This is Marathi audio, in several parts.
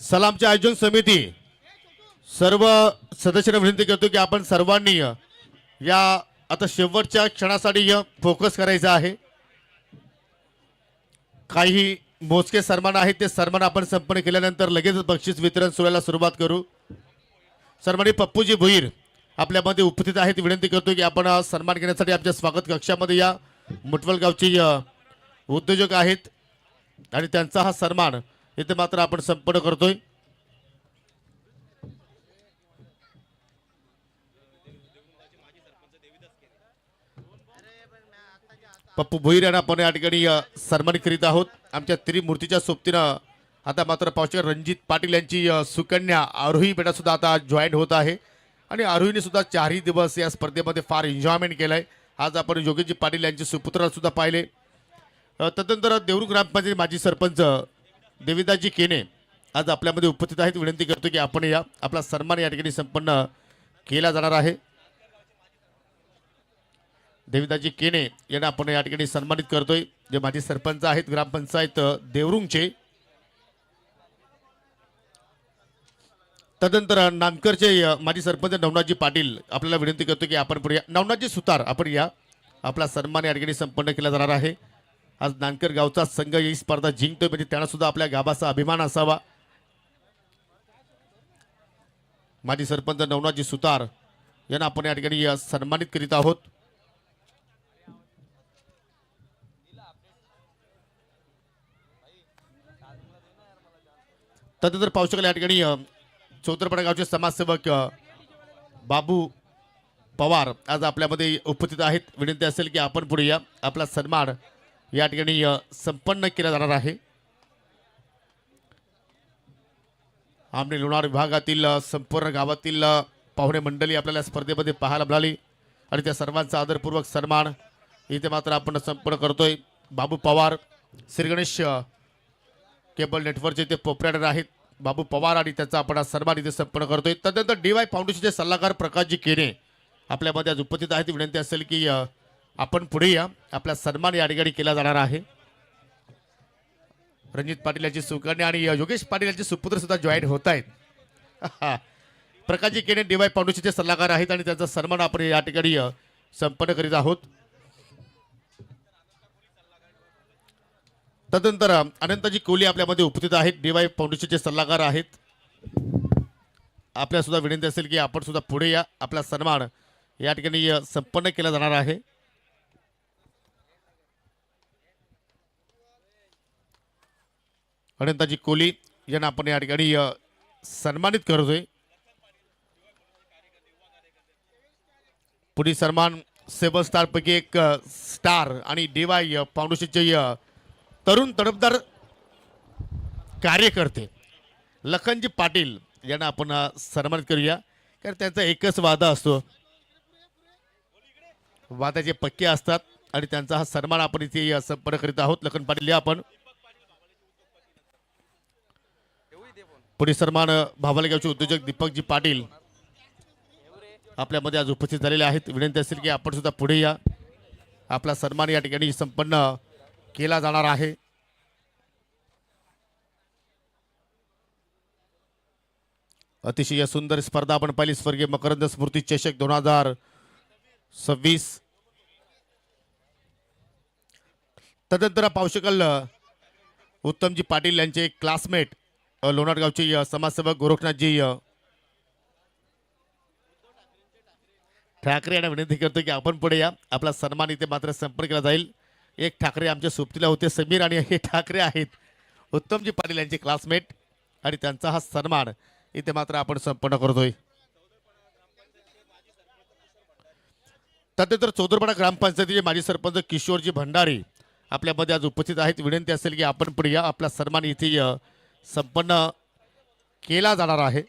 सलामचे आयोजन समिती सर्व सदस्यांना विनंती करतो की आपण सर्वांनी या आता शेवटच्या क्षणासाठी फोकस करायचा आहे। काही मोजके सन्मान आहेत ते सन्मान आपण संपन्न केल्यानंतर लगेच बक्षीस वितरण सोहळ्याला सुरुवात करू। सन्माननीय पप्पूजी भुईर आपल्यामध्ये उपस्थित आहेत। विनंती करतो की आपण सन्मान घेण्यासाठी आमच्या स्वागत कक्षामध्ये या। मुठवल गावची उद्योजक आहेत आणि त्यांचा हा सन्मान इथे मात्र आपण संपन्न करतोय। पप्पू भुईर यांना आपण या ठिकाणी सन्मानित करीत आहोत। आमच्या त्रिमूर्तीच्या सोबतीनं आता मात्र पावशेकर रणजित पाटील यांची सुकन्या आरोही बेटा सुद्धा आता जॉईन होत आहे आणि आरोहीने सुद्धा 4 दिवस या स्पर्धेमध्ये फार एन्जॉयमेंट केलाय। आज आपण योगेशजी पाटील यांचे सुपुत्र सुद्धा पाहिले। तदनंतर देवरू ग्रामपंचायत माजी सरपंच देविदासजी केने आज आपल्यामध्ये उपस्थित आहेत। विनंती करतो की आपण या आपला सन्मान या ठिकाणी संपन्न केला जाणार आहे। देविदासजी केने यांना आपण या ठिकाणी सन्मानित करतोय जे माजी सरपंच आहेत ग्रामपंचायत देवरुंगचे। तदनंतर नानकरचे माजी सरपंच नवनाथजी पाटील आपल्याला विनंती करतो की आपण पुढे नवनाथजी सुतार आपण या आपला सन्मान या ठिकाणी संपन्न केला जाणार आहे। आज नानकर गावचा संघ ही स्पर्धा जिंकतोय म्हणजे त्यांना सुद्धा आपल्या गावाचा अभिमान असावा। माजी सरपंच नवनाथजी सुतार यांना आपण या ठिकाणी सन्मानित करीत आहोत। तदनंतर पावशेकर या ठिकाणी चौतरपाडा गावचे समाजसेवक बाबू पवार आज आपल्यामध्ये उपस्थित आहेत। विनंती असेल की आपण पुढे या आपला सन्मान या ठिकाणी संपन्न केला जाणार आहे। आमने लोणार विभागातील संपूर्ण गावातील पाहुणे मंडळी आपल्याला स्पर्धेमध्ये पाहायला मिळाली आणि त्या सर्वांचा आदरपूर्वक सन्मान इथे मात्र आपण संपन्न करतोय। बाबू पवार श्रीगणेश केबल नेटवर्कचे ते पोपराडर आहेत बाबू पवार आणि त्याचा आपण सन्मान इथे संपन्न करतोय। तदनंतर डीवाय फाउंडेशनचे सल्लागार प्रकाशजी केने आपल्यामध्ये आज उपस्थित आहेत। विनंती असेल की आपण पुढे या आपला सन्मान या ठिकाणी केला जाणार आहे। रणजित पाटील यांची सुकन्या आणि योगेश पाटील यांचे सुपुत्र सुद्धा जॉईन होत आहेत। प्रकाशजी केने डीवाय फाउंडेशनचे सल्लागार आहेत आणि त्यांचा सन्मान आपण या ठिकाणी संपन्न करीत आहोत। तदनंतर अनंतजी कोहली आपल्यामध्ये उपस्थित आहेत डीवाय फाउंडेशनचे सल्लागार आहेत। आपल्या सुद्धा विनंती असेल की आपण सुद्धा पुढे या आपला सन्मान या ठिकाणी संपन्न केला जाणार आहे। अनंतजी कोहली यांना आपण या ठिकाणी सन्मानित करतोय। पुढील सन्मान 7 स्टार पैकी एक स्टार आणि डीवाय फाउंडेशनचे तरुण तडफदार कार्यकर्ते लखनजी पाटील यांना आपण सन्मानित करूया कारण त्यांचा एकच वादा असतो, वादाचे पक्के असतात आणि त्यांचा हा सन्मान आपण इथे संपन्न करीत आहोत। लखन पाटील या आपण पुढील सन्मान भावलगावचे उद्योजक दीपकजी पाटील आपल्यामध्ये आज उपस्थित झालेले आहेत। विनंती असेल की आपण सुद्धा पुढे या आपला सन्मान या ठिकाणी संपन्न केला जाणार आहे। अतिशय सुंदर स्पर्धा आपण पाहिली स्वर्गीय मकरंद स्मृती चषक 2026। तदनंतर पावशेकल उत्तमजी पाटील यांचे क्लासमेट लोणारगावचे समाजसेवक गोरखनाथजी ठाकरे यांना विनंती करतो की आपण पुढे या आपला सन्मान इथे मात्र संपन्न केला जाईल। एक ठाकरे आमच्या सोबतीला होते समीर आणि हे ठाकरे आहेत उत्तमजी पाटील यांचे क्लासमेट आणि त्यांचा हा सन्मान इथे मात्र आपण संपन्न करतोय। तदनंतर चौदरपाडा ग्रामपंचायतीचे माजी सरपंच किशोरजी भंडारी आपल्यामध्ये आज उपस्थित आहेत। विनंती असेल की आपण पुढे या आपला सन्मान इथे संपन्न केला जाणार आहे।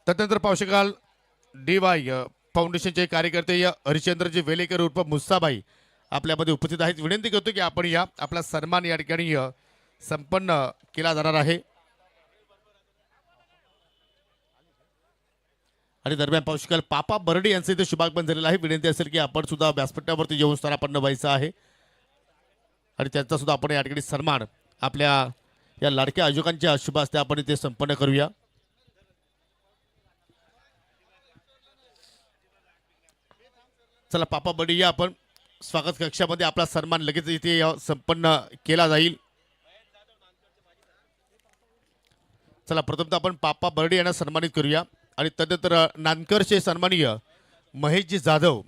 तदनंतर पावशेकाल डीवाय फाउंडेशनचे कार्यकर्ते या हरिश्चंद्रजी वेलेकर उर्फ मुस्साबाई आपल्यामध्ये उपस्थित आहेत. विनंती करतो की आपण या आपला सन्मान या ठिकाणी संपन्न केला जाणार आहे. आणि दरम्यान पाहू शकाल पापा बर्डे यांचं इथे शुभागमन झालेलं आहे. विनंती असेल की आपण सुद्धा व्यासपीठावरती येऊन स्थानापन्न व्हायचं आहे आणि त्यांचा सुद्धा आपण या ठिकाणी सन्मान आपल्या या लाडक्या आयोजकांच्या शुभ हस्ते आपण इथे संपन्न करूया. चला पापा बर्डे या आपण स्वागत कक्षामध्ये आपला सन्मान लगेच इथे संपन्न केला जाईल. चला प्रथमतः आपण पापा बर्डे यांना सन्मानित करूया आणि तदनंतर नानकरचे सन्माननीय महेशजी जाधव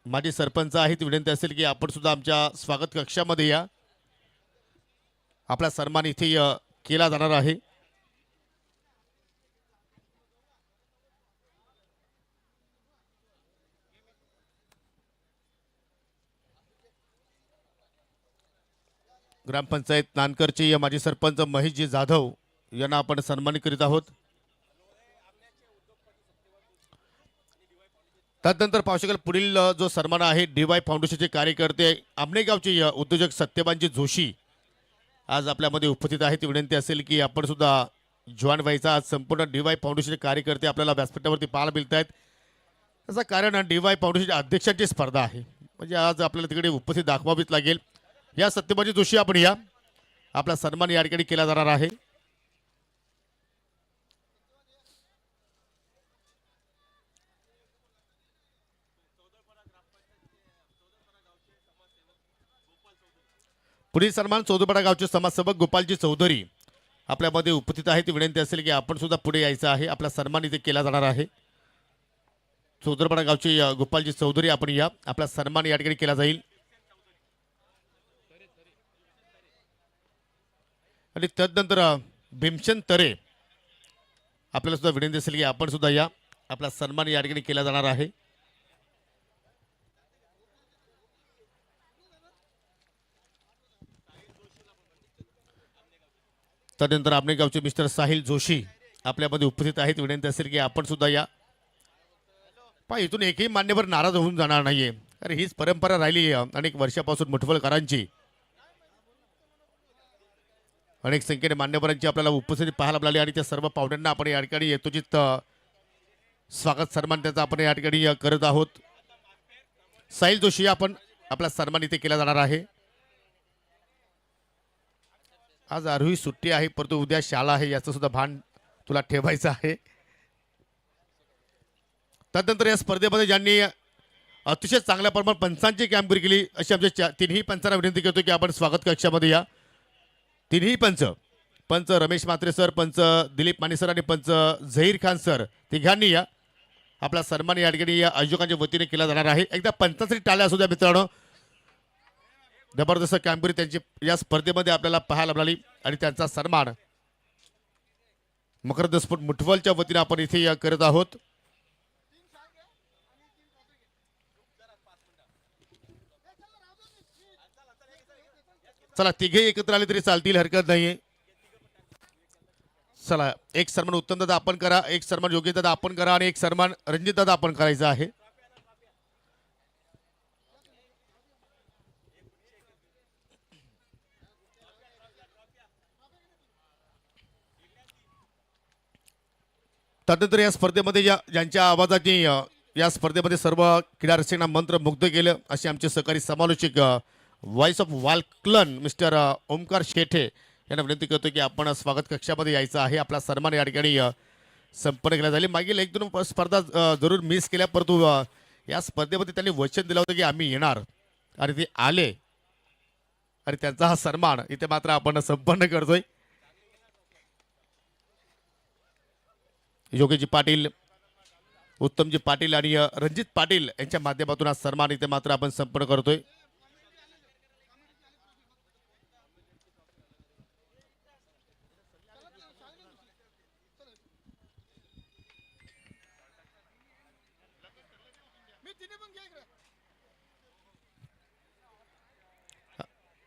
माजी सरपंच आहेत. विनंती असेल की आपण सुद्धा आमच्या स्वागत कक्षामध्ये या. आपला सन्मान इथे केला जाणार आहे. ग्रामपंचायत नानकरचे माजी सरपंच महेशजी जाधव यांना आपण सन्मानित करीत आहोत. त्यानंतर पाहू शकाल पुढील जो सन्मान आहे DY फाउंडेशनचे कार्यकर्ते आमनेगावचे उद्योजक सत्यवानजी जोशी आज आपल्यामध्ये उपस्थित आहेत. विनंती असेल की आपण सुद्धा जॉईन व्हायचा. आज संपूर्ण DY फाउंडेशनचे कार्यकर्ते आपल्याला व्यासपीठावरती पाहायला मिळत आहेत. त्याचं कारण DY फाउंडेशनच्या अध्यक्षांची स्पर्धा आहे. म्हणजे आज आपल्याला तिकडे उपस्थित दाखवावीच लागेल. या सत्यवानजी जोशी आपण या आपला सन्मान या ठिकाणी केला जाणार आहे. पुढील सन्मान चौदुपाडा गावचे समाजसेवक गोपालजी चौधरी आपल्यामध्ये उपस्थित आहेत. विनंती असेल की आपण सुद्धा पुढे यायचं आहे. आपला सन्मान इथे केला जाणार आहे. चौदुपाडा गावचे गोपालजी चौधरी आपण या आपला सन्मान या ठिकाणी केला जाईल. आणि तदनंतर भीमचंद तरे आपल्याला सुद्धा विनंती असेल की आपण सुद्धा या आपला सन्मान या ठिकाणी केला जाणार आहे. त्यानंतर आमनेगावचे मिस्टर साहिल जोशी आपल्यामध्ये उपस्थित आहेत. विनंती असेल की आपण सुद्धा या. पहा इथून एकही मान्यवर नाराज होऊन जाणार नाहीये. अरे हीच परंपरा राहिली आहे अनेक वर्षापासून मुठवलकरांची. अनेक संख्येने मान्यवरांची आपल्याला उपस्थिती पाहायला मिळाली आणि त्या सर्व पाहुण्यांना आपण या ठिकाणी यथोचित स्वागत सन्मान त्याचा आपण या ठिकाणी करत आहोत. साहिल जोशी आपण आपला सन्मान इथे केला जाणार आहे. आज आरोही सुट्टी आहे परंतु उद्या शाळा आहे याचं सुद्धा भान तुला ठेवायचं आहे. त्यानंतर या स्पर्धेमध्ये ज्यांनी अतिशय चांगल्या प्रमाणात पंचांची कामगिरी केली अशी आमच्या तिन्ही पंचांना विनंती करतो की आपण स्वागत कक्षामध्ये या. तिन्ही पंच रमेश म्हात्रे सर, पंच दिलीप माने सर आणि पंच झहीर खान सर तिघांनी या आपला सन्मान या ठिकाणी या आयोजकांच्या वतीने केला जाणार आहे. एकदा पंचांसाठी टाळ्या असू द्या मित्रांनो. जबरदस्त कामगिरी त्यांची या स्पर्धेमध्ये आपल्याला पाहायला मिळाली आणि त्यांचा सन्मान मकरंद स्फोट मुठवलच्या वतीने आपण इथे करत आहोत. चला तिघे एकत्र आले तरी चालतील, हरकत नाहीये. चला एक सन्मान उत्तम दादा आपण करा, एक सन्मान योगी दादा आपण करा आणि एक सन्मान रणजित दादा आपण करायचा आहे. त्यानंतर या स्पर्धेमध्ये ज्यांच्या आवाजाने या स्पर्धेमध्ये सर्व क्रीडा रसिकांना मंत्रमुग्ध केलं असे आमचे सहकारी समालोचक voice of वाल्कलन mister Omkar Shethe यांना विनंती करतो की आपण स्वागत कक्षामध्ये यायचं आहे. आपला सन्मान या ठिकाणी संपन्न केला जाईल. मागील एक दोन स्पर्धा जरूर मिस केल्या परंतु या स्पर्धेमध्ये त्यांनी वचन दिलं होतं की आम्ही येणार आणि ते आले आणि त्यांचा हा सन्मान इथे मात्र आपण संपन्न करतोय. योगीजी पाटील, उत्तमजी पाटील आणि रणजित पाटील यांच्या माध्यमातून हा सन्मान इथे मात्र आपण संपन्न करतोय.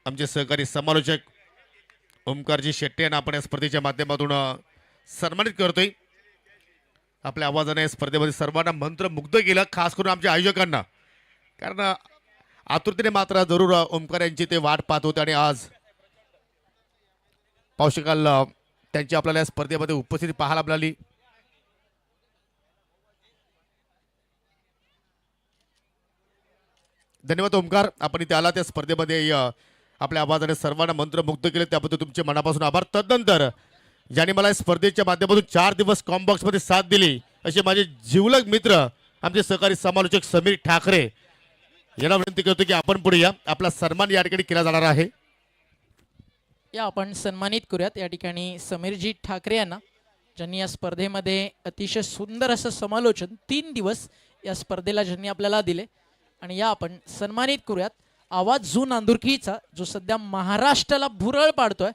आमचे सहकारी समालोचक ओमकारजी शेट्टे यांना आपण या स्पर्धेच्या माध्यमातून सन्मानित करतोय. आपल्या आवाजाने या स्पर्धेमध्ये सर्वांना मंत्रमुग्ध केलं, खास करून आमच्या आयोजकांना. कारण आतुरतेने मात्र जरूर ओमकार यांची ते वाट पाहत होते आणि आज पाहू शकाल त्यांची आपल्याला या स्पर्धेमध्ये उपस्थिती पाहायला मिळाली. धन्यवाद ओमकार, आपण इथे आला त्या स्पर्धेमध्ये आपल्या आवाजाने सर्वांना मंत्रमुग्ध केले, त्याबद्दल तुमचे मनापासून आभार. तदनंतर ज्यांनी मला या स्पर्धेच्या माध्यमातून 4 दिवस कॉम्बॉक्समध्ये साथ दिली असे माझे जिवलग मित्र आमचे सहकारी समालोचक समीर ठाकरे यांना विनंती करतो की आपण पुढे या. आपला सन्मान या ठिकाणी केला जाणार आहे. या आपण सन्मानित करूयात या ठिकाणी समीरजी ठाकरे यांना, ज्यांनी या स्पर्धेमध्ये अतिशय सुंदर असं समालोचन 3 दिवस या स्पर्धेला ज्यांनी आपल्याला दिले. आणि या आपण सन्मानित करूयात आवाज झू नांदुरकीचा, जो सध्या महाराष्ट्राला भुरळ पाडतोय.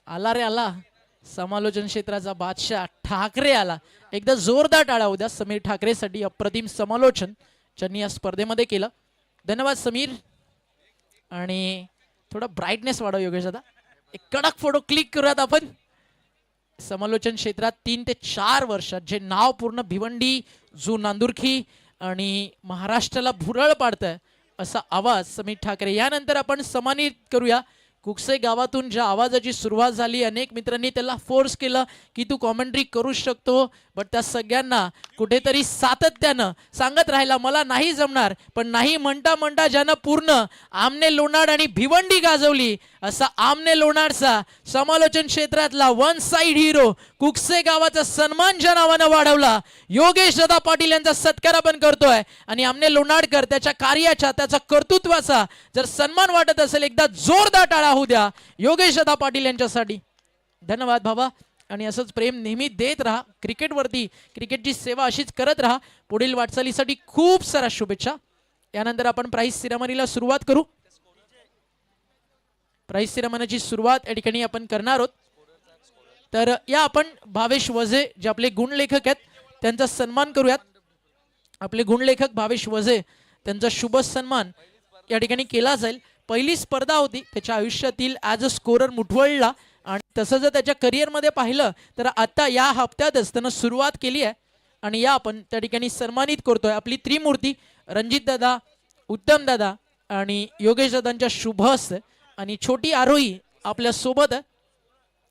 आला रे आला समालोचन क्षेत्राचा बादशाह ठाकरे आला. एकदा जोरदार टाळ्या उद्या समीर ठाकरेसाठी. अप्रतिम समालोचन ज्यांनी या स्पर्धेमध्ये केलं. धन्यवाद समीर. आणि थोडा ब्राईटनेस वाढव योगेश दादा. एक कडक फोटो क्लिक करूयात आपण. समालोचन क्षेत्रात 3 ते 4 वर्षात जे नाव पूर्ण भिवंडी झू नांदुरकी आणि महाराष्ट्राला भुरळ पाडतंय असा आवाज समीर ठाकरे. यानंतर आपण सन्मानित करूया कुकसे गावातून ज्या आवाजाची सुरुवात झाली. अनेक मित्रांनी त्याला फोर्स केलं की तू कॉमेंट्री करू शकतो, बट त्या सगळ्यांना कुठेतरी सातत्यानं सांगत राहिला मला नाही जमणार. पण नाही म्हणता म्हणता ज्यानं पूर्ण आमने लोणाड आणि भिवंडी गाजवली असा आमने लोणाडचा समालोचन क्षेत्रातला वन साइड हिरो कुकसे गावाचा सन्मान ज्या नावानं वाढवला, योगेश दादा पाटील यांचा सत्कार आपण करतोय. आणि आमने लोणाडकर त्याच्या कार्याच्या त्याच्या कर्तृत्वाचा जर सन्मान वाटत असेल, एकदा जोरदार टाळा होऊ द्या योगेश दादा पाटील यांच्यासाठी. धन्यवाद बाबा. आणि असंच प्रेम नेहमी देत राहा क्रिकेटवरती, क्रिकेटची सेवा अशीच करत राहा. पुढील वाटचालीसाठी खूप साऱ्या शुभेच्छा. यानंतर आपण प्राइज सिरेमनीला सुरुवात करू. प्राइज सिरेमनीची सुरुवात या ठिकाणी आपण करणार आहोत. तर या आपण भावेश वझे जे आपले गुणलेखक आहेत त्यांचा सन्मान करूयात. आपले गुणलेखक भावेश वझे त्यांचा शुभ सन्मान या ठिकाणी केला जाईल. पहिली स्पर्धा होती त्याच्या आयुष्यातील ॲज अ स्कोरर मुठवळला. आणि तसं जर त्याच्या करिअरमध्ये पाहिलं तर आता या हप्त्यातच त्यानं सुरुवात केली आहे. आणि या आपण त्या ठिकाणी सन्मानित करतोय आपली त्रिमूर्ती रणजित दादा, उत्तम दादा आणि योगेश दादांच्या शुभ हस्ते. आणि छोटी आरोही आपल्या सोबत आहे.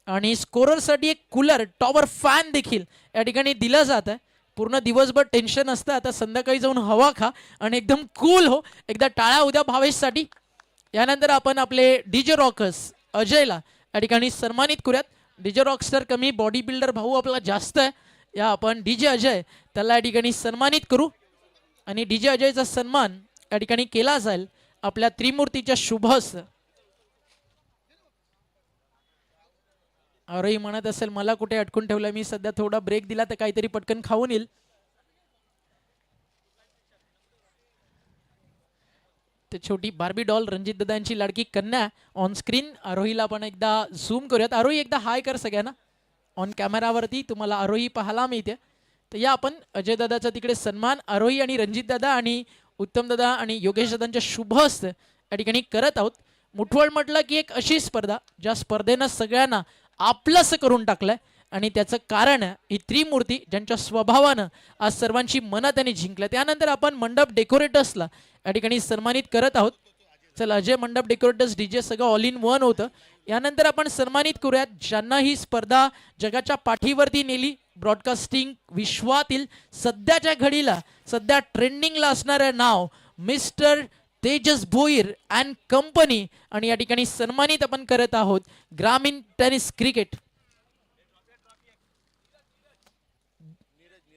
आणि स्कोररसाठी एक कूलर टॉवर फॅन देखील या ठिकाणी दिला जात आहे. पूर्ण दिवसभर टेन्शन असतं, आता संध्याकाळी जाऊन हवा खा आणि एकदम कूल हो. एकदा टाळ्या उद्या भावेशसाठी. यानंतर आपण आपले डीजे रॉकर्स अजयला या ठिकाणी सन्मानित करूयात. डीजे रॉक्सर कमी, बॉडी बिल्डर भाऊ आपला जास्त आहे. या आपण डीजे अजय त्याला या ठिकाणी सन्मानित करू. आणि डीजे अजयचा सन्मान या ठिकाणी केला जाईल आपल्या त्रिमूर्तीच्या शुभ हस्ते. अरे म्हणत असेल मला कुठे अटकून ठेवलं, मी सध्या थोडा ब्रेक दिला तर काहीतरी पटकन खाऊन येईल. ते छोटी बार्बी डॉल रणजित दादांची लाडकी कन्या ऑन स्क्रीन. आरोहीला आपण एकदा झूम करूयात. आरोही एकदा हाय कर सगळ्यांना. ऑन कॅमेरावरती तुम्हाला आरोही पाहायला मिळते. तर या आपण अजय दादाचा तिकडे सन्मान आरोही आणि रणजित दादा आणि उत्तम दादा आणि योगेश दादांच्या शुभ हस्ते या ठिकाणी करत आहोत. मुठवळ म्हटलं की एक अशी स्पर्धा ज्या स्पर्धेनं सगळ्यांना आपलंसं करून टाकलंय. आणि त्याचं कारण ही त्रिमूर्ती ज्यांच्या स्वभावानं आज सर्वांची मनं त्यांनी जिंकल्या. त्यानंतर आपण मंडप डेकोरेटर्सला या ठिकाणी सन्मानित करत आहोत. चल अजय मंडप डेकोरेटर्स डीजे सगळं ऑल इन वन होतं. यानंतर आपण सन्मानित करूयात ज्यांना ही स्पर्धा जगाच्या पाठीवरती नेली. ब्रॉडकास्टिंग विश्वातील सध्याच्या घडीला सध्या ट्रेंडिंगला असणारं नाव mister Tejas Bhoir and company. आणि या ठिकाणी सन्मानित आपण करत आहोत ग्रामीण टेनिस क्रिकेट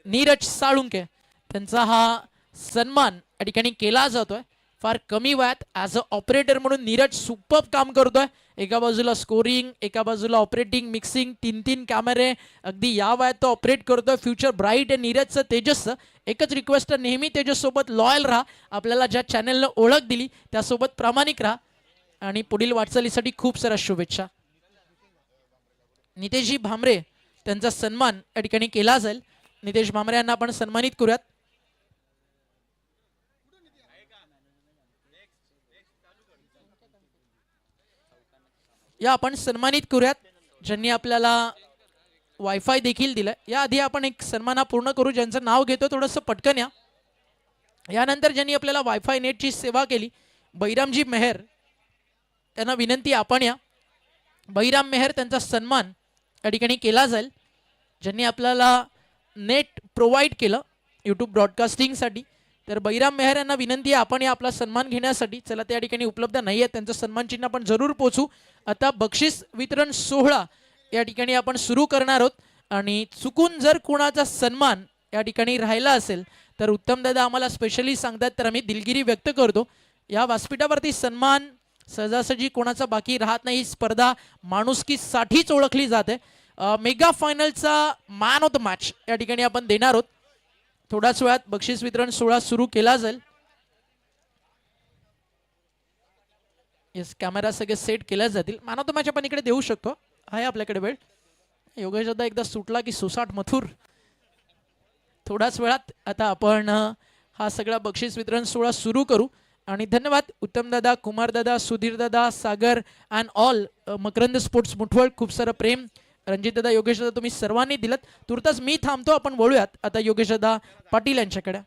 नीरज साळुंके. त्यांचा हा सन्मान या ठिकाणी केला जातोय. फार कमी वयात ॲज अ ऑपरेटर म्हणून नीरज सुपर्ब काम करतोय. एका बाजूला स्कोरिंग, एका बाजूला ऑपरेटिंग, मिक्सिंग, 3 कॅमेरे. अगदी या वयात तो ऑपरेट करतोय. फ्युचर ब्राईट आहे नीरजचं, तेजसचं. एकच रिक्वेस्ट आहे, नेहमी तेजस सोबत लॉयल राहा. आपल्याला ज्या चॅनलनं ओळख दिली त्यासोबत प्रामाणिक राहा. आणि पुढील वाटचालीसाठी खूप साऱ्या शुभेच्छा. नितेशजी भामरे त्यांचा सन्मान या ठिकाणी केला जाईल. नितेश भामरे यांना आपण सन्मानित करूयात. या आपण सन्मानित करूयात ज्यांनी आपल्याला वायफाय देखील दिलं. याआधी आपण एक सन्मान पूर्ण करू, ज्यांचं नाव घेतो थोडंसं पटकन या. यानंतर ज्यांनी आपल्याला वायफाय नेटची सेवा केली, बैरामजी मेहर, त्यांना विनंती आपण या. बैराम मेहर, त्यांचा सन्मान या ठिकाणी केला जाईल, ज्यांनी आपल्याला नेट प्रोव्हाइड केलं यूट्यूब ब्रॉडकास्टिंगसाठी. तर बैराम मेहर यांना विनंती आहे आपण या आपला सन्मान घेण्यासाठी. चला, त्या ठिकाणी उपलब्ध नाही आहे, त्यांचं सन्मान चिन्ह आपण जरूर पोचू. आता बक्षीस वितरण सोहळा या ठिकाणी आपण सुरू करणार आहोत. आणि चुकून जर कोणाचा सन्मान या ठिकाणी राहिला असेल तर उत्तम दादा आम्हाला स्पेशली सांगतात, तर आम्ही दिलगिरी व्यक्त करतो. या व्यासपीठावरती सन्मान सहजासहजी कोणाचा बाकी राहत नाही. स्पर्धा माणुसकीसाठीच ओळखली जाते. मेगा फायनलचा मॅन ऑफ द मॅच या ठिकाणी आपण देणार आहोत. थोड्याच वेळात बक्षीस वितरण सोहळा सुरू केला जाईल. येस, कॅमेरा सगळे सेट केल्या जातील. मॅन ऑफ द मॅच आपण इकडे देऊ शकतो, आहे आपल्याकडे वेळ. योगेश दादा एकदा सुटला की सुसाट मथुर. थोड्याच वेळात आता आपण हा सगळा बक्षीस वितरण सोहळा सुरू करू. आणि धन्यवाद उत्तम दादा, कुमार दादा, सुधीर दादा, सागर अँड ऑल मकरंद स्पोर्ट्स मुठवळ. खूप सारं प्रेम रणजित दादा, योगेश दादा तुम्ही सर्वांनी दिलं. तुर्तास मी थांबतो, आपण बोलूयात आता योगेश दादा पाटील यांच्याकडे.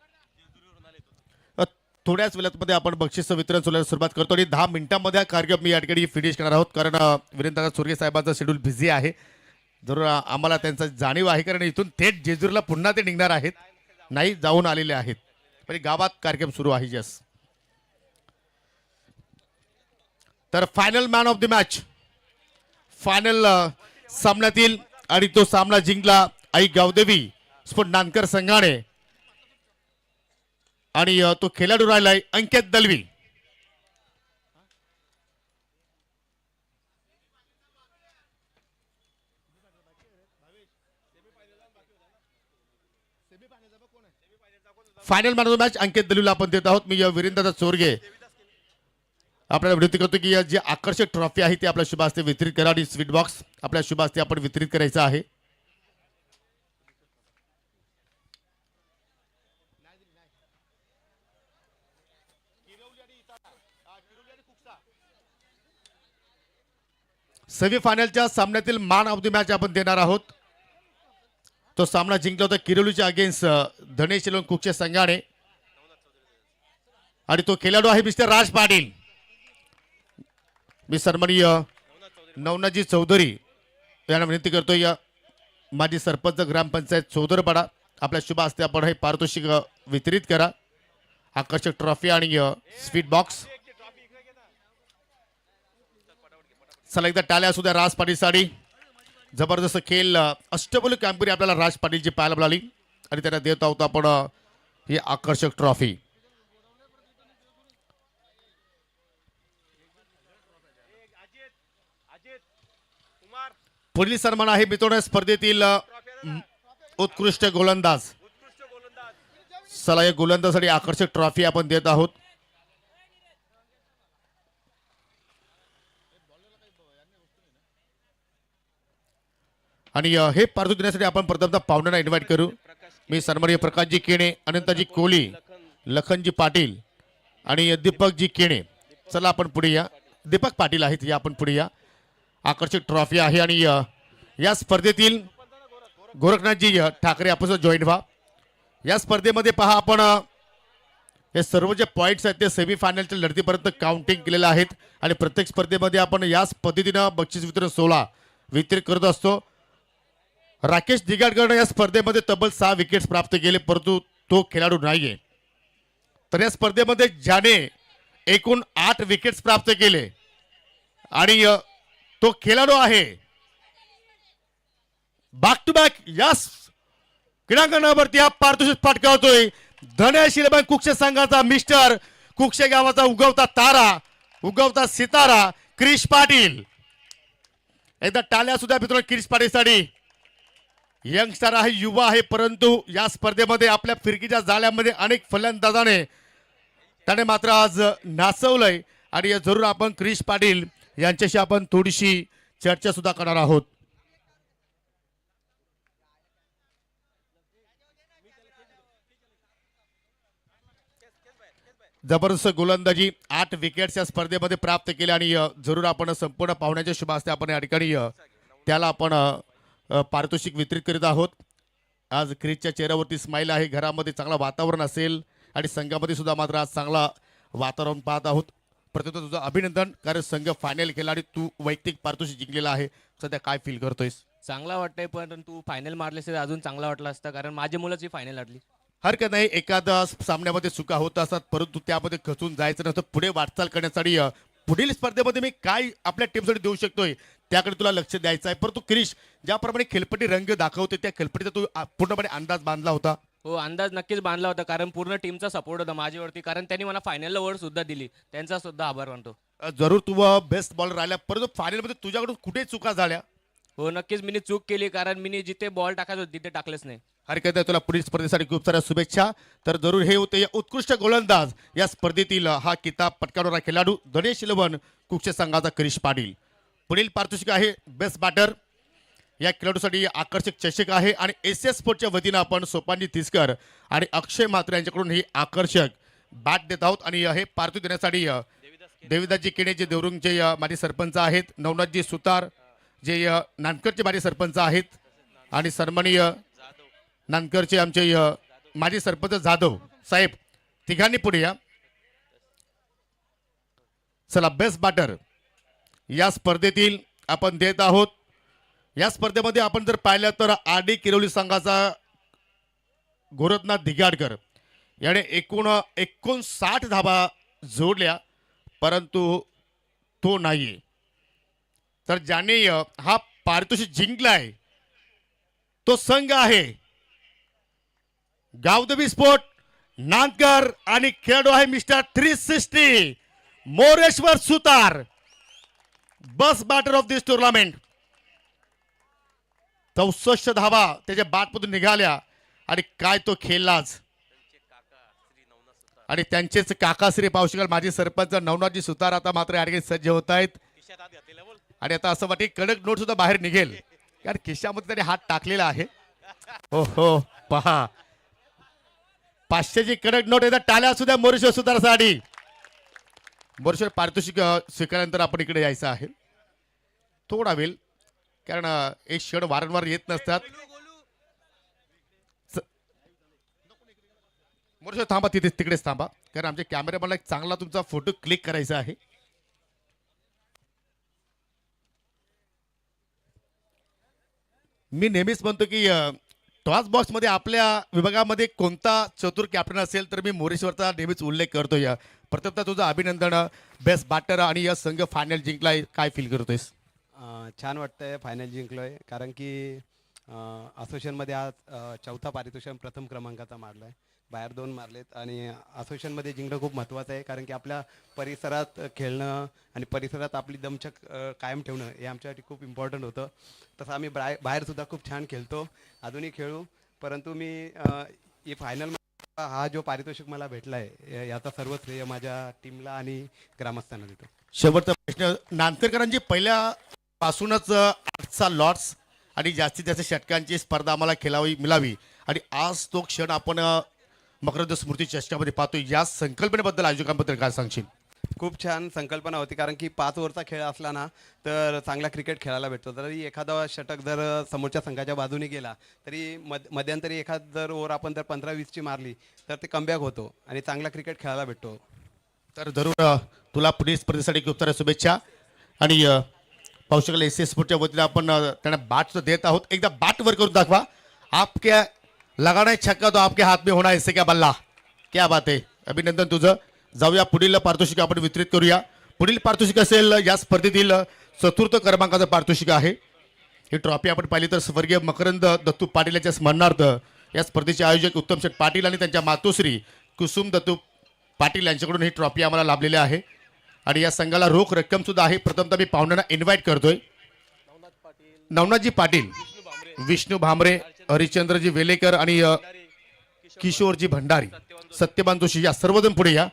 थोड्याच वेळामध्ये आपण बक्षीस वितरण सोहळ्याला सुरुवात करतो आणि 10 मिनिटांमध्ये हा कार्यक्रम मी या ठिकाणी फिनिश करणार आहोत. कारण वीरेंद्र सुर्गे साहेबांचा शेड्यूल बिझी आहे. जरूर आम्हाला त्यांचा जाणीव आहे, कारण इथून थेट जेजूरला पुन्हा ते निघणार आहेत, नाही जाऊन आलेले आहेत. पण गावात कार्यक्रम सुरू आहे. जस तर final man of the match, final सामन्यातील, आणि तो सामना जिंकला आई गावदेवी स्फोट नानकर संघाने. आणि तो खेळाडू राहिलाय Ankit Dalvi. Final man of the match Ankit दलवीला आपण देत आहोत. मी वीरेंद्र चोरगे आपल्याला विनंती करतो की जे आकर्षक ट्रॉफी आहे ती आपल्या शुभ हस्ते वितरित करा. आणि स्वीट बॉक्स आपल्या शुभ हस्ते आपण वितरित करायचा आहे. सेमीफायनलच्या सामन्यातील मॅन ऑफ द मॅच आपण देणार आहोत. तो सामना जिंकला होता किरोलीच्या अगेन्स्ट धनेश कुकच्या संघाने. आणि तो खेळाडू आहे मिस्टर राज पाटील. मी सन्माननीय नवनाथजी चौधरी यांना विनंती करतो, या माजी सरपंच ग्रामपंचायत चौधरपाडा आपल्या शुभ हस्ते आपण हे पारितोषिक वितरित करा. आकर्षक ट्रॉफी आणि स्वीट बॉक्स. चला एकदा टाळ्या असू द्या राज पाटील साठी. जबरदस्त खेळ, अष्टपैलू कामगिरी आपल्याला राज पाटीलची पाहायला मिळाली. आणि त्यांना देत आहोत आपण ही आकर्षक ट्रॉफी. पुढील सन्मान आहे मित्रांनो स्पर्धेतील उत्कृष्ट गोलंदाज. चला या गोलंदाजासाठी आकर्षक ट्रॉफी आपण देत आहोत. आणि हे पारितोषिक देण्यासाठी आपण प्रथमतः पाहुण्यांना इन्व्हाइट करू. मी सन्माननीय प्रकाशजी केणे, अनंतजी कोहली, लखनजी पाटील आणि दीपकजी केणे. चला आपण पुढे या. दीपक पाटील आहेत, या आपण पुढे या. आकर्षक ट्रॉफी आहे. आणि या स्पर्धेतील गोरखनाथजी ठाकरे आपण जॉईन व्हा. या स्पर्धेमध्ये पहा आपण हे सर्व जे पॉईंट्स आहेत ते सेमीफायनलच्या लढतीपर्यंत काउंटिंग केलेले आहेत. आणि प्रत्येक स्पर्धेमध्ये आपण याच पद्धतीनं बक्षीस वितरण सोहळा वितरित करत असतो. राकेश दिगाडकरनं या स्पर्धेमध्ये तब्बल 6 विकेट्स प्राप्त केले, परंतु तो खेळाडू नाहीये. तर या स्पर्धेमध्ये ज्याने एकूण 8 विकेट्स प्राप्त केले आणि तो खेळाडू आहे बॅक टू बॅक या क्रीडांगणावरती हा पारितोषिक पटकावतोय धनेश कुक्षे संघाचा मिस्टर कुक्षे गावाचा उगवता तारा, उगवता सितारा क्रिश पाटील. एकदा टाळ्या सुद्धा मित्रांनो क्रिश पाटील साठी. यंगस्टर आहे, युवा आहे, परंतु या स्पर्धेमध्ये आपल्या फिरकीच्या जाळ्यामध्ये अनेक फलंदाजाने त्याने मात्र आज नाचवलंय. आणि जरूर आपण क्रिश पाटील यांच्याशी आपण थोडीशी चर्चा सुद्धा करणार आहोत. जबरदस्त गोलंदाजी, 8 विकेट्स या स्पर्धेमध्ये प्राप्त केले. आणि जरूर आपण संपूर्ण पाहुण्याच्या शुभ हस्ते आपण या ठिकाणी त्याला आपण पारितोषिक वितरित करीत आहोत. आज क्रिसच्या चेहऱ्यावरती स्माईल आहे. घरामध्ये चांगला वातावरण असेल आणि संघामध्ये सुद्धा मात्र आज चांगला वातावरण पाहत आहोत. प्रथम तुझं अभिनंदन, कारण संघ फायनल केला आणि तू वैयक्तिक पारितोषिक जिंकलेला आहे. सध्या काय फील करतोयस? चांगला वाटतंय, पण तू फायनल मारलेस तर अजून चांगला वाटला असता, कारण माझी मुलंच ही फायनल हरली. हरकत नाही, एखादा सामन्यामध्ये चुका होत असतात, परंतु त्यामध्ये खचून जायचं नसतं. पुढे वाटचाल करण्यासाठी पुढील स्पर्धेमध्ये मी काय आपल्या टीमसाठी देऊ शकतोय त्याकडे तुला लक्ष द्यायचं आहे. परंतु क्रिश, ज्याप्रमाणे खेळपट्टी रंग दाखवते त्या खेळपट्टीचा तू पूर्णपणे अंदाज बांधला होता. हो, अंदाज नक्कीच बांधला होता, कारण पूर्ण टीमचा सपोर्ट होता माझ्यावरती, कारण त्यांनी मला फायनलला वर सुद्धा दिली. त्यांचा सुद्धा आभार मानतो. जरूर तू बेस्ट बॉलर राहिला, परंतु फायनलमध्ये तुझ्याकडून कुठे चुका झाल्या? हो, नक्कीच मी चूक केली, कारण मी जिथे बॉल टाकायचं होतं तिथे टाकलंच नाही. हरकत आहे, तुला पुढील स्पर्धेसाठी खूप साऱ्या शुभेच्छा. तर जरूर हे होते या उत्कृष्ट गोलंदाज, या स्पर्धेतील हा किताब पटकावणारा खेळाडू गणेश इलेव्हन कुक्षे संघाचा क्रिश पाटील. पुढील पारितोषिक आहे बेस्ट बॅटर. या खेळाडूसाठी आकर्षक चषक आहे आणि एस स्पोर्टच्या वतीनं आपण सोपानजी तिसकर आणि अक्षय म्हात्रे यांच्याकडून ही आकर्षक बॅट देत आहोत. आणि हे पारितोषिक देण्यासाठी देविदासजी केणे जे देवरुंगचे माजी सरपंच आहेत, नवनाथजी सुतार जे नानकरचे माजी सरपंच आहेत, आणि सन्माननीय नानकरचे आमचे माजी सरपंच जाधव साहेब, तिघांनी पुढे या. चला, बेस्ट बॅटर या स्पर्धेतील आपण देत आहोत. या स्पर्धेमध्ये आपण जर पाहिलं तर आरडी किरोली संघाचा गोरखनाथ धिगाडकर याने 59 धाबा जोडल्या, परंतु तो नाहीये. तर ज्याने हा पारितोषिक जिंकलाय तो संघ आहे गावदेवी स्पोर्ट नांदकर, आणि खेळाडू आहे mister 360 Moreshwar Sutar, best batter of this tournament. 64 धावा त्याच्या बॅटमधून निघाल्या आणि काय तो खेळलाच. आणि त्यांचेच काकाश्री पावशीकर माजी सरपंच नवनाथजी सुतार आता मात्र या ठिकाणी सज्ज होत आहेत. आणि आता असं वाटते कडक नोट सुद्धा बाहेर निघेल, कारण खिशामध्ये त्याने हात टाकलेला आहे. हो हो, पहा 500ची कडक नोट एकदा टाळ्या सुद्धा मोरेश्वर सुतारसाठी. मोरेश्वर पारितोषिक स्वीकारल्यानंतर आपण इकडे यायचं आहे थोडा वेळ, कारण एक क्षण वारंवार येत नसतात. मोरेश्वर थांबा, तिकडेच थांबा, कारण आमच्या कॅमेरामॅनला एक चांगला तुमचा फोटो क्लिक करायचा आहे. मी नेहमीच म्हणतो की टॉस बॉक्समध्ये आपल्या विभागामध्ये कोणता चतुर कॅप्टन असेल तर मी मोरेश्वरचा नेहमीच उल्लेख करतो. या प्रथमतः तुझं अभिनंदन, बेस्ट बॅटर, आणि या संघ फायनल जिंकलाय, काय फील करतोयस? छान वाटतंय फायनल जिंकलोय, कारण की असोसिएशनमध्ये आज चौथा पारितोषिक प्रथम क्रमांकाचा मारला आहे. बाहेर 2 मारलेत, आणि असोसिएशनमध्ये जिंकणं खूप महत्त्वाचं आहे, कारण की आपल्या परिसरात खेळणं आणि परिसरात आपली दमछक कायम ठेवणं हे आमच्यासाठी खूप इम्पॉर्टंट होतं. तसं आम्ही बाहेरसुद्धा खूप छान खेळतो, अजूनही खेळू. परंतु मी ही फायनल हा जो पारितोषिक मला भेटला आहे याचा सर्व श्रेय माझ्या टीमला आणि ग्रामस्थांना देतो. शेवटचा प्रश्न, नांदकरांची पहिल्यापासूनच 8चा लॉट्स आणि जास्तीत जास्त षटकांची स्पर्धा आम्हाला खेळावी मिळावी, आणि आज तो क्षण आपण मकरंद स्मृती चषकामध्ये पाहतोय. या संकल्पनेबद्दल आयोजकांबद्दल काय सांगशील? खूप छान संकल्पना होती, कारण की 5 ओव्हरचा खेळ असला ना तर चांगला क्रिकेट खेळायला भेटतो. तरी एखादा षटक जर समोरच्या संघाच्या बाजूने गेला तरी मध्यंतरी एखाद जर ओव्हर आपण जर 15-20ची मारली तर ते कमबॅक होतो आणि चांगला क्रिकेट खेळायला भेटतो. तर जरूर तुला पुढील स्पर्धेसाठी खूप साऱ्या शुभेच्छा. आणि पावसाळ्याला एस स्पोर्टच्या वतीने आपण त्यांना बॅट देत आहोत. एकदा बॅट वर करून दाखवा. आपके लगाना है छक्का तो आपके हाथ में होना है, इससे क्या बल्ला, क्या बात आहे, अभिनंदन तुझं. जाऊया पुढील पारितोषिक आपण वितरित करूया. पुढील पारितोषिक असेल या स्पर्धेतील 4th क्रमांकाचं पारितोषिक आहे. ही ट्रॉफी आपण पाहिली तर स्वर्गीय मकरंद दत्तू पाटील यांच्या स्मरणार्थ या स्पर्धेचे आयोजक उत्तम शेठ पाटील आणि त्यांच्या मातोश्री कुसुम दत्तू पाटील यांच्याकडून ही ट्रॉफी आम्हाला लाभलेली आहे. आणि या संघाला रोख रक्कम सुद्धा आहे. प्रथमतः मी पाहुण्यांना इन्व्हाइट करतोय. नवनाथजी पाटील, विष्णू भामरे, हरिश्चंद्रजी वेलेकर आणि किशोरजी भंडारी, सत्यवान जोशी या सर्वजण पुढे या.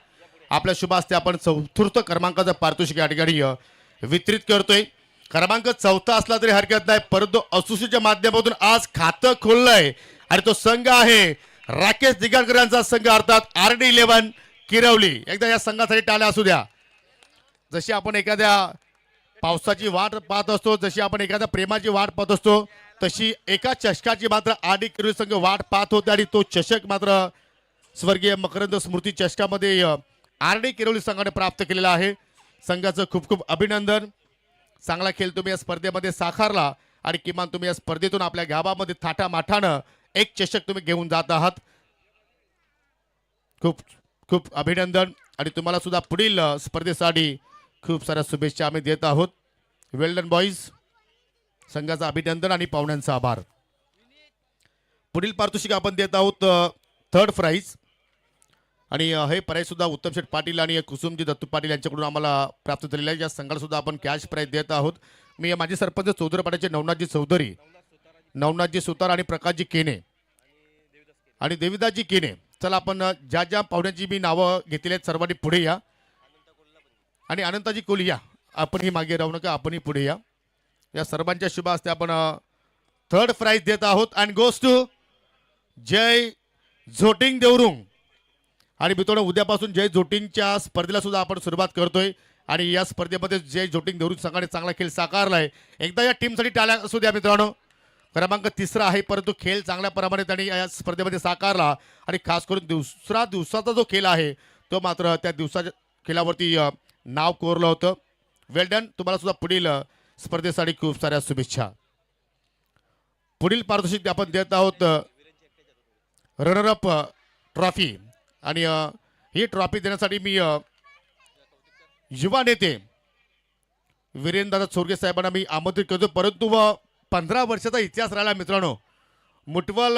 आपल्या शुभ हस्ते आपण 4th क्रमांकाचं पारितोषिक या ठिकाणी वितरित करतोय. क्रमांक 4था असला तरी हरकत नाही, परंतु असोसिएशनच्या माध्यमातून आज खातं खोललंय आणि तो संघ आहे राकेश दिगाडकर यांचा संघ, अर्थात आरडी 11 किरवली. एकदा या संघासाठी टाळ्या असू द्या. जशी आपण एखाद्या पावसाची वाट पाहत असतो, जशी आपण एखाद्या प्रेमाची वाट पाहत असतो, तशी एका चषकाची मात्र आडी किरोली संघ वाट पाहत होते आणि तो चषक मात्र स्वर्गीय मकरंद स्मृती चषकामध्ये आरडी किरोली संघाने प्राप्त केलेला आहे. संघाचं खूप खूप अभिनंदन. चांगला खेळ तुम्ही या स्पर्धेमध्ये साकारला आणि किमान तुम्ही या स्पर्धेतून आपल्या गावामध्ये थाटामाठानं एक चषक तुम्ही घेऊन जात आहात. खूप खूप अभिनंदन आणि तुम्हाला सुद्धा पुढील स्पर्धेसाठी खूप साऱ्या शुभेच्छा आम्ही देत आहोत. वेल डन बॉईज. संघाचं अभिनंदन आणि पाहुण्यांचा आभार. पुढील पारितोषिक आपण देत आहोत थर्ड प्राइज आणि हे प्राइज सुद्धा उत्तम शेठ पाटील आणि कुसुमजी दत्तू पाटील यांच्याकडून आम्हाला प्राप्त झालेलं आहे. या संघाला सुद्धा आपण कॅश प्राइज देत आहोत. मी माजी सरपंच चौधरपाड्याचे नवनाथजी चौधरी, नवनाथजी सुतार आणि प्रकाशजी केने आणि देविदासजी केने. चला आपण ज्या ज्या पाहुण्यांची मी नावं घेतली आहेत सर्वांनी पुढे या आणि अनंताजी कोली या. आपणही मागे राहू नका, आपणही पुढे या. या सर्वांच्या शुभ हस्ते आपण थर्ड प्राइज देत आहोत अँड गोस टू जय झोटिंग देवरुंग. आणि मित्रांनो उद्यापासून जय झोटिंगच्या स्पर्धेला सुद्धा आपण सुरुवात करतोय आणि या स्पर्धेमध्ये जय झोटिंग देवरुंग संघाने चांगला खेळ साकारलाय. एकदा या टीमसाठी टाळ्या असू द्या मित्रांनो. क्रमांक 3 आहे परंतु खेळ चांगल्या प्रमाणे त्यांनी या स्पर्धेमध्ये साकारला आणि खास करून दिवसाचा जो खेळ आहे तो मात्र त्या दिवसाच्या खेळावरती नाव कोरलं होतं. वेल डन. तुम्हाला सुद्धा पुढील स्पर्धेसाठी खूप साऱ्या शुभेच्छा. पुढील पारितोषिक आपण देत आहोत रनरअप ट्रॉफी आणि ही ट्रॉफी देण्यासाठी मी युवा नेते वीरेंद्रदादा चोरगे साहेबांना मी आमंत्रित करतो. परंतु 15 वर्षाचा इतिहास राहिला मित्रांनो. मुठवल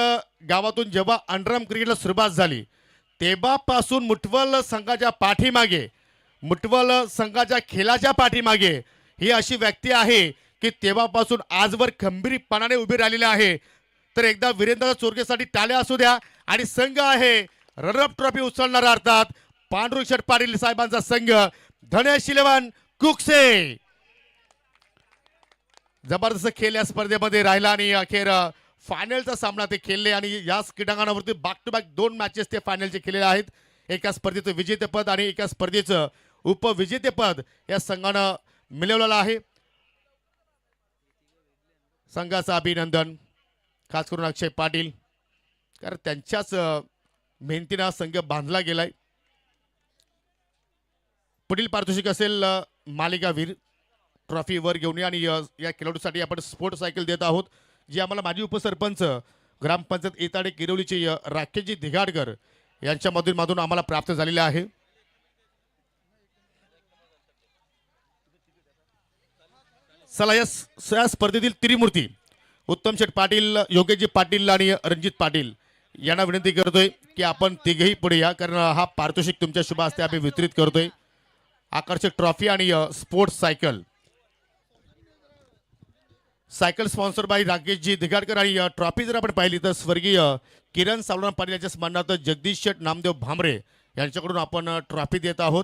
गावातून जेव्हा अंडरआर्म क्रिकेटला सुरुवात झाली तेव्हापासून मुठवल संघाच्या पाठीमागे, मुठवल संघाच्या खेळाच्या पाठीमागे ही अशी व्यक्ती आहे की तेव्हापासून आजवर खंबीरपणाने उभी राहिलेली आहे. तर एकदा वीरेंद्रदादा चोरगेसाठी टाळ्या असू द्या. आणि संघ आहे रनरअप ट्रॉफी उचलणारा अर्थात पांडुरंग शेठ पाटील साहेबांचा संघ धनेश इलेव्हन कुकसे. जबरदस्त खेळ या स्पर्धेमध्ये राहिला आणि अखेर फायनलचा सामना ते खेळले आणि याच क्रीडांगणावरती बॅक टू बॅक 2 मॅचेस ते फायनलचे खेळलेले आहेत. एका स्पर्धेचं विजेतेपद आणि एका स्पर्धेचं उपविजेतेपद या संघानं मिळवलेलं आहे. संघाचं अभिनंदन खास करून अक्षय पाटील, कारण त्यांच्याच मेहनतीनं संघ बांधला गेलाय. पुढील पारितोषिक असेल मालिकावीर ट्रॉफी वर घेऊन या आणि या खेळाडूसाठी आपण स्पोर्ट सायकल देत आहोत जी आम्हाला माजी उपसरपंच ग्रामपंचायत येताडे किरवलीचे राकेशजी दिघाडकर यांच्या मधून आम्हाला प्राप्त झालेले आहे. चला या स्पर्धेतील त्रिमूर्ती उत्तम शेठ पाटील, योगेशजी पाटील आणि रणजित पाटील यांना विनंती करतोय की आपण तिघेही पुढे या, कारण हा पारितोषिक तुमच्या शुभ हस्ते आम्ही वितरित करतोय. आकर्षक ट्रॉफी आणि sports cycle. Cycle sponsor by Rakeshji Dighadkar आणि ट्रॉफी जर आपण पाहिली तर स्वर्गीय किरण सावळराम पाटील यांच्या स्मरणार्थ जगदीश शेठ नामदेव भामरे यांच्याकडून आपण ट्रॉफी देत आहोत.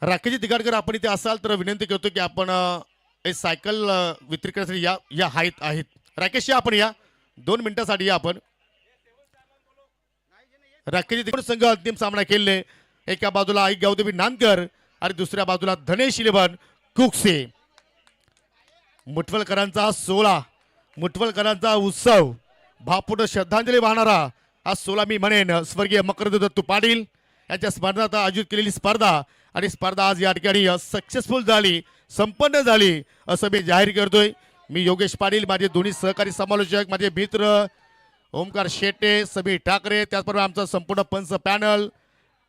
राकेशजी दिघाडकर आपण इथे असाल तर विनंती करतो की आपण हे सायकल वितरित करण्यासाठी या आहेत. राकेश या, आपण या 2 मिनिटांसाठी या आपण. राकेशजी दिघाडकर संघ अंतिम सामना खेळले. एका बाजूला आई गावदेवी नांदकर आणि दुसऱ्या बाजूला धनेश इलेव्हन कुकसे. मुठवलकरांचा 16, मुठवलकरांचा उत्सव, भावपूर्ण श्रद्धांजली वाहणारा हा 16 मी म्हणेन स्वर्गीय मकरंद दत्तू पाटील यांच्या स्मरणार्थ आयोजित केलेली स्पर्धा आणि स्पर्धा आज या ठिकाणी सक्सेसफुल झाली, संपन्न झाली असं मी जाहीर करतोय. मी योगेश पाटील, माझे दोन्ही सहकारी समालोचक, माझे मित्र ओमकार शेट्टे, समीर ठाकरे, त्याचबरोबर आमचा संपूर्ण पंच पॅनल,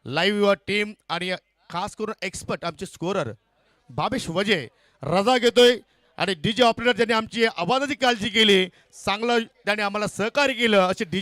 लाईव्ह टीम आणि खास करून एक्सपर्ट आमचे स्कोरर भावेश वजे रजा घेतोय आणि डीजे ऑपरेटर ज्यांनी आमची आवाजाची काळजी केली, चांगलं त्याने आम्हाला सहकार्य केलं असे डीजे